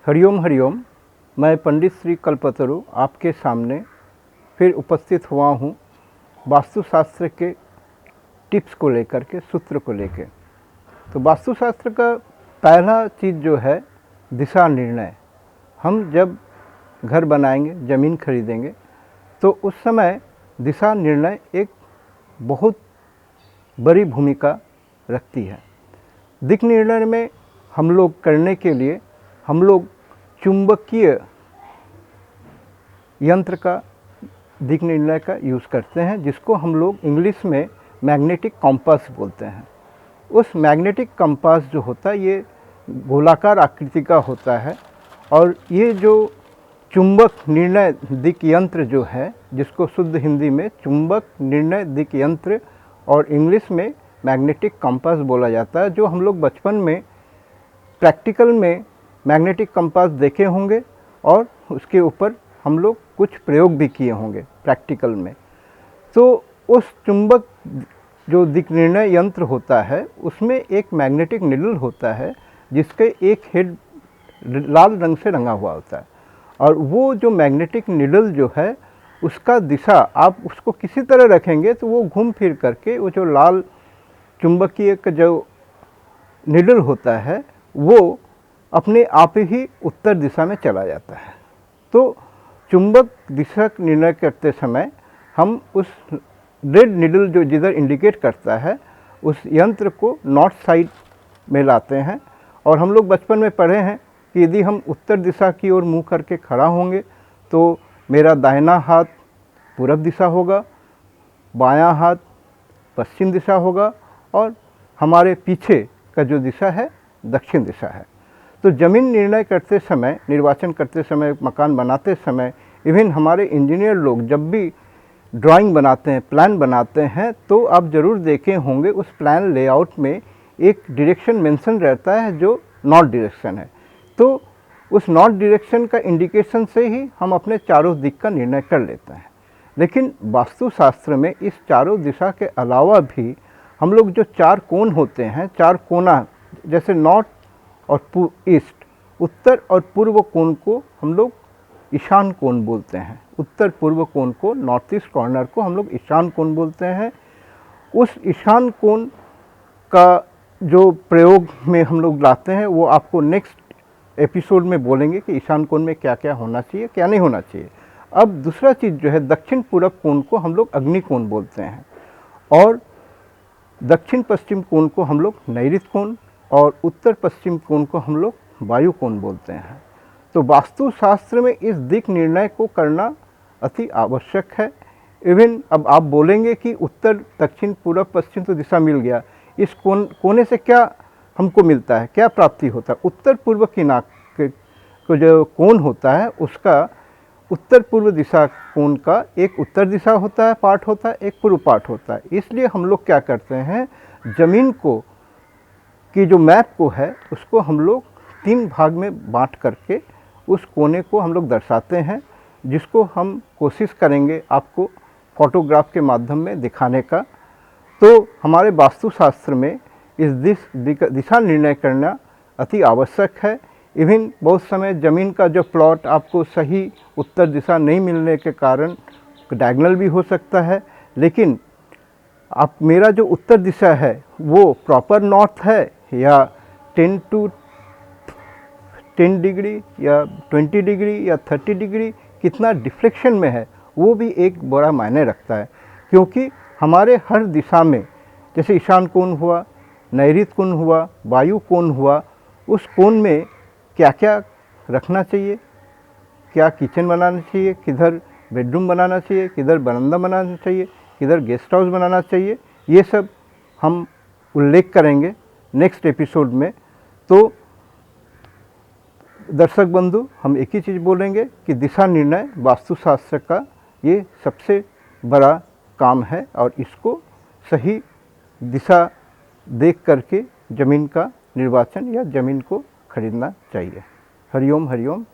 हरिओम हरिओम। मैं पंडित श्री कल्पतरु आपके सामने फिर उपस्थित हुआ हूँ वास्तुशास्त्र के टिप्स को लेकर के, सूत्र को लेकर। तो वास्तुशास्त्र का पहला चीज़ जो है दिशा निर्णय। हम जब घर बनाएंगे, ज़मीन खरीदेंगे, तो उस समय दिशा निर्णय एक बहुत बड़ी भूमिका रखती है। दिक् निर्णय में हम लोग करने के लिए हम लोग चुंबकीय यंत्र का दिक् निर्णय का यूज़ करते हैं, जिसको हम लोग इंग्लिश में मैग्नेटिक कंपास बोलते हैं। उस मैग्नेटिक कंपास जो होता है ये गोलाकार आकृति का होता है, और ये जो चुंबक निर्णय दिक् यंत्र जो है, जिसको शुद्ध हिंदी में चुंबक निर्णय दिक् यंत्र और इंग्लिश में मैग्नेटिक कंपास बोला जाता है, जो हम लोग बचपन में प्रैक्टिकल में मैग्नेटिक कंपास देखे होंगे और उसके ऊपर हम लोग कुछ प्रयोग भी किए होंगे प्रैक्टिकल में। तो उस चुंबक जो दिक् निर्णय यंत्र होता है उसमें एक मैग्नेटिक निडल होता है, जिसके एक हेड लाल रंग से रंगा हुआ होता है, और वो जो मैग्नेटिक निडल जो है उसका दिशा आप उसको किसी तरह रखेंगे तो वो घूम फिर करके वो जो लाल चुंबकीय का जो निडल होता है वो अपने आप ही उत्तर दिशा में चला जाता है। तो चुंबक दिशा निर्णय करते समय हम उस रेड निडल जो जिधर इंडिकेट करता है उस यंत्र को नॉर्थ साइड में लाते हैं, और हम लोग बचपन में पढ़े हैं कि यदि हम उत्तर दिशा की ओर मुँह करके खड़ा होंगे तो मेरा दाहिना हाथ पूरब दिशा होगा, बायां हाथ पश्चिम दिशा होगा, और हमारे पीछे का जो दिशा है दक्षिण दिशा है। तो ज़मीन निर्णय करते समय, निर्वाचन करते समय, मकान बनाते समय, इवन हमारे इंजीनियर लोग जब भी ड्राइंग बनाते हैं, प्लान बनाते हैं, तो आप ज़रूर देखे होंगे उस प्लान लेआउट में एक डायरेक्शन मेंशन रहता है जो नॉर्थ डायरेक्शन है। तो उस नॉर्थ डायरेक्शन का इंडिकेशन से ही हम अपने चारों दिक् का निर्णय कर लेते हैं। लेकिन वास्तुशास्त्र में इस चारों दिशा के अलावा भी हम लोग जो चार कोण होते हैं, चार कोना, जैसे नॉर्थ और ईस्ट, उत्तर और पूर्व कोण को हम लोग ईशान कोण बोलते हैं। उत्तर पूर्व कोण को, नॉर्थ ईस्ट कॉर्नर को हम लोग ईशान कोण बोलते हैं। उस ईशान कोण का जो प्रयोग में हम लोग लाते हैं वो आपको नेक्स्ट एपिसोड में बोलेंगे कि ईशान कोण में क्या क्या होना चाहिए, क्या नहीं होना चाहिए। अब दूसरा चीज़ जो है दक्षिण पूरब कोण को हम लोग अग्नि कोण बोलते हैं, और दक्षिण पश्चिम कोण को हम लोग नैऋत्य कोण, और उत्तर पश्चिम कोण को हम लोग वायु कोण बोलते हैं। तो वास्तुशास्त्र में इस दिक् निर्णय को करना अति आवश्यक है। इवन अब आप बोलेंगे कि उत्तर दक्षिण पूर्व पश्चिम तो दिशा मिल गया, इस कोने से क्या हमको मिलता है, क्या प्राप्ति होता है? उत्तर पूर्व किनार को जो कोण होता है उसका उत्तर पूर्व दिशा कोण का एक उत्तर दिशा होता है, पार्ट होता है, एक पूर्व पार्ट होता है। इसलिए हम लोग क्या करते हैं, ज़मीन को की जो मैप को है उसको हम लोग 3 भाग में बांट करके उस कोने को हम लोग दर्शाते हैं, जिसको हम कोशिश करेंगे आपको फोटोग्राफ के माध्यम में दिखाने का। तो हमारे वास्तुशास्त्र में इस दिशा निर्णय करना अति आवश्यक है। इवन बहुत समय ज़मीन का जो प्लॉट आपको सही उत्तर दिशा नहीं मिलने के कारण डायगोनल भी हो सकता है, लेकिन आप मेरा जो उत्तर दिशा है वो प्रॉपर नॉर्थ है या 10 to 10 डिग्री या 20 डिग्री या 30 डिग्री, कितना डिफ्लेक्शन में है, वो भी एक बड़ा मायने रखता है। क्योंकि हमारे हर दिशा में, जैसे ईशान कोण हुआ, नैऋत्य कोण हुआ, वायु कोण हुआ, उस कोण में क्या क्या रखना चाहिए, क्या किचन बनाना चाहिए, किधर बेडरूम बनाना चाहिए, किधर बरामदा बनाना चाहिए, किधर गेस्ट हाउस बनाना चाहिए, ये सब हम उल्लेख करेंगे नेक्स्ट एपिसोड में। तो दर्शक बंधु, हम एक ही चीज़ बोलेंगे कि दिशा निर्णय वास्तुशास्त्र का ये सबसे बड़ा काम है, और इसको सही दिशा देख करके ज़मीन का निर्वाचन या ज़मीन को खरीदना चाहिए। हरिओम हरिओम।